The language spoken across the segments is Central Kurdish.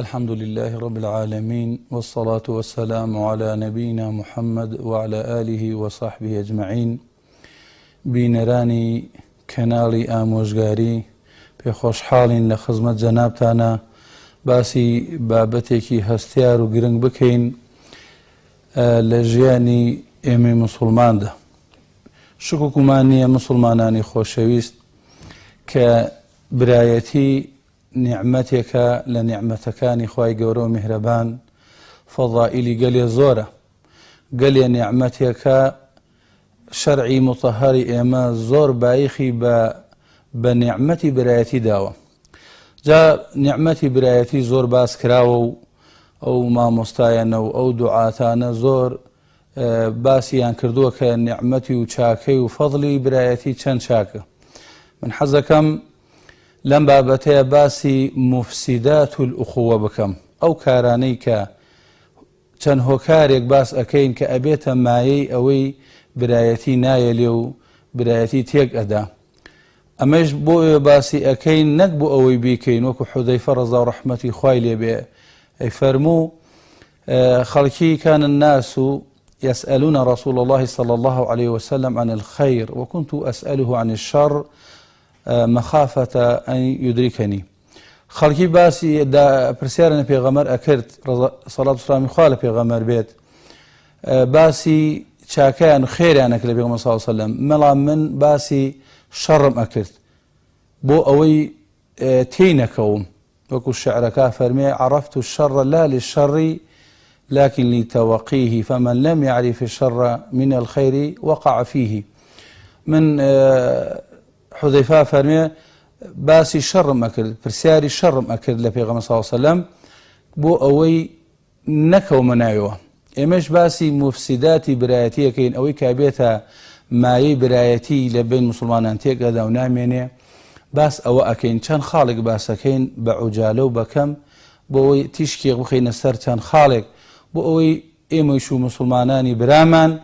الحمد لله رب العالمين والصلاة والسلام على نبينا محمد وعلى آله وصحبه أجمعين. بینەرانی کەناڵی ئامۆژگاری پێخۆشحاڵین لە خزمەت جەنابتانە باسی بابەتێکی هەستیار و گرنگ بکەین لە ژیانی ئێمەی موسڵماندا. شکوکمان نییە موسڵمانانی خۆشەویست کە برایەتی نیعمەتێکە لە نیعمەتەکانی خوای گەورە و میهرەبان، فەضائیلی گەلێ زۆرە، گەلێ نیعمەتێکە شەرعی متەهەری ئێمە زۆر بایخی بە نیعمەتی برایەتی داوە. جا نیعمەتی برایەتی زۆر باس کراوە و ئەو مامۆستایانە و ئەو دوعاتانە زۆر باسییان کردووە کە نیعمەتی و چاکەی و فەضلی برایەتی چەند چاکە. من حەزەکەم لەم بابەتەیە باسی مفسیدات الأخوة بکەم، ئەو کارانەی کە چەند هۆکارێک باس ئەکەین کە ئەبێتە مایەی ئەوەی برایەتی نایە لێ و برایەتی تێک ئەدا. ئەمەش بۆ ئێوە باسی ئەکەین نەک بۆ ئەوەی بیکەین، وەکو حودەیفە ڕەزا و ڕەحمەتی خوای لێبێ ئەی فەرموو خەڵکی كان الناس يسألون رسول الله صلى الله عليه وسلم عن الخير وكنت أسأله عن الشر مخافة أن يدركني. خەڵکی باسی پرسیارە پێغەمبەر ئەکرد سەڵات و سڵامی خوا لە پێغەمبەر بێت، باسی چاکیان و خێریان ئەکرد لە پێغەمبەر صلی الله عليه وسلم، مەڵام من باسی شەڕم ئەکرد بۆ ئەوەی تێی نەکەوم. وەکو شعرەکە فەرمێ عرفت الشر لا للشر لكن لتوقيه فمن لم يعرف الشر من الخير وقع فيه. من حذيفة فەرمێ باسی شەڕم ئەکرد، پرسیاری شەڕم ئەکرد لە پێغەمبەر صلی الله عليه وسلم بۆ ئەوەی نەکەومە ناویەوە. ئێمەش باسی مفسیداتی برایەتیەکەین، ئەوەی کابێتە مایەی برایەتی لە بین مسلمانان تێکەدا و نامێنێ. باس ئەوە ئەکەین، چەند خاڵێک باسەکەین بە عوجالە و بەکەم بۆ ئەوەی تیشکێک بخەینە سەر چەند خاڵێک بۆ ئەوەی ئێمەش و مسلمانانی برامان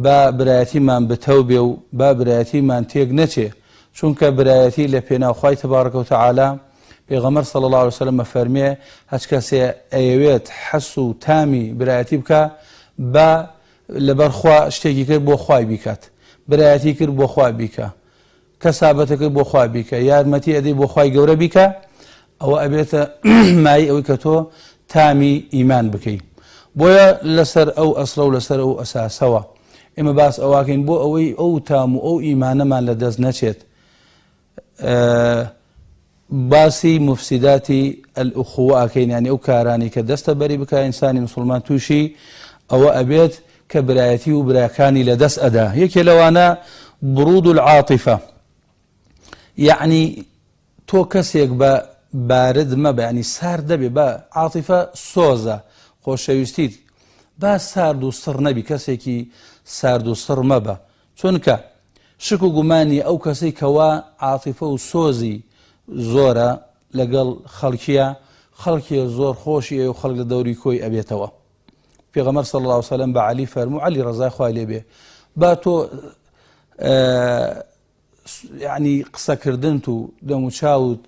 با برایەتیمان بتەو بێ و با برایەتیمان تێک نەچێ، چونکە برایەتی لە پێناو خوای تبارەکە و تەعالا پێغەمبەر صلی الله عليه وسلم فەرمێ هەچ کەسێ ئەیەوێت حەس و تامی برایەتی بکە با لەبەر خوا شتێکی کرد بۆ خوای بیکات، برایەتی کرد بۆ خوای بیکە، کەسابەتە کرد بۆ خوای بیکە، یارمەتی ئەدەی بۆ خوای گەورە بیکە، ئەوە ئەبێتە مای ئەوەی کە تۆ تامی ئیمان بکەی. بۆیە لەسەر ئەو ئەسڵە و لەسەر ئەو ئەساسەوە ئێمە باس ئەواکەین بۆ ئەوەی ئەو تام و ئەو ئیمانەمان لە دەست نەچێت. باسی مفسیداتی الأخوة ئەکەین، یعنی ئەو کارانی کە دەستە بەری بکە ئینسانی مسلمان تووشی ئەوە ئەبێت کە برایەتی و براکانی لە دەست ئەدا. یەکێ لەوانە برود العاطفة، یعنی تۆ کەسێک بە بارد مەبە، ینی سارد دەبێ، بە عاتیفە سۆزە خۆشەویستیت، با سارد و سڕ نەبی، کەسێکی سارد و سڕ مەبە، چونکە شک و گومانی ئەو کەسەی کەوا عاتیفە و سۆزی زۆرە لەگەڵ خەڵکیە، خەڵکیە زۆر خۆشی و خەڵک لە دەوری کۆی ئەبێتەوە. پێغەمبەر صلی الله عليه وسلم بە عەلی فەرموو، عەلی ڕەزای خوای لێبێ، با تۆ یعنی قسەکردن و دەموچاوت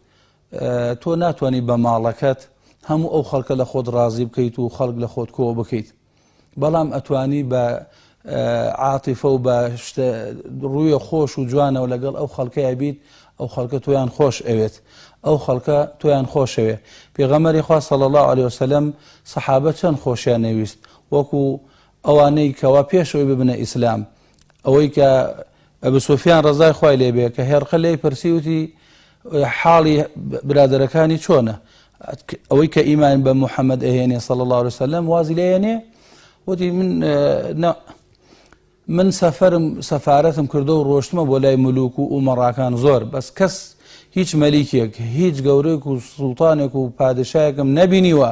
تۆ ناتوانانی بە ماڵەکەت هەموو ئەو خەڵکە لە خۆت ڕازی بکەیت و خەڵک لە خۆت کۆ بکەیت، بەڵام ئەتوانی بە عاتیفە و بە ڕوویە خۆش و جوانەوە لەگەڵ ئەو خەڵکەیە بیت، ئەو خەڵکە تۆیان خۆش ئەوێت، ئەو خەڵکە تۆیان خۆشەوێ. پێغەمبەری خوا صلی الله عليه وسلم سەحابە چەند خۆشیان نەویست، وەکو ئەوانەی کەوا پێشەوەی ببنە ئیسلام، ئەوەی کە ئەبو سوفیان ڕەزای خوای لێبێ کە هێرقە لێی پرسیوتی حاڵی برادەرەکانی چۆنە، ئەوەی کە ئیمان بە محەممەد ئەهێنێ صلی الله عليه وسلم وازی لێنێ، وتی من سەفارەتم کردو و ڕۆشتمە بۆ لای ملوک و ئومەڕاکان زۆر، بەس کەس هیچ مەلیکێک هیچ گەورەیەک و سوڵتانێک و پادشایەکم نەبینیوە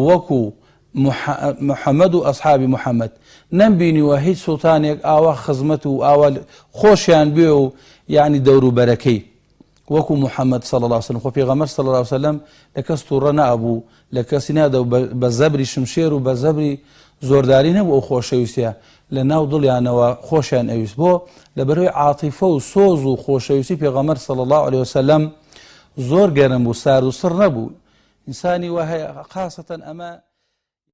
وەکو محەممەد و ئەسحابی محەممەد، نەمبینیوە هیچ سوڵتانێک ئاوا خزمەت و ئاوا خۆشیان بێ و یعنی دەور و بەرەکەی وەکو محەممەد صلی الله عليه وسلم. خۆ پێغەمبەر صلی الله عليه وسلم لە کەس تووڕە نەبوو، لە کەسی نادا و بە زەبری شمشێر و بە زەبری زۆرداری نەبوو ئەو خۆشەویستیە، لە ناو دڵیانەوە خۆشیان ئەویست، بۆ لەبەرەوەی عاتیفە و سۆز و خۆشەویستی پێغەمبەر صلی الله عليه وسلم زۆر گەرم بوو، سارد و سڕ نەبوو، إنساني وهي خاصة أما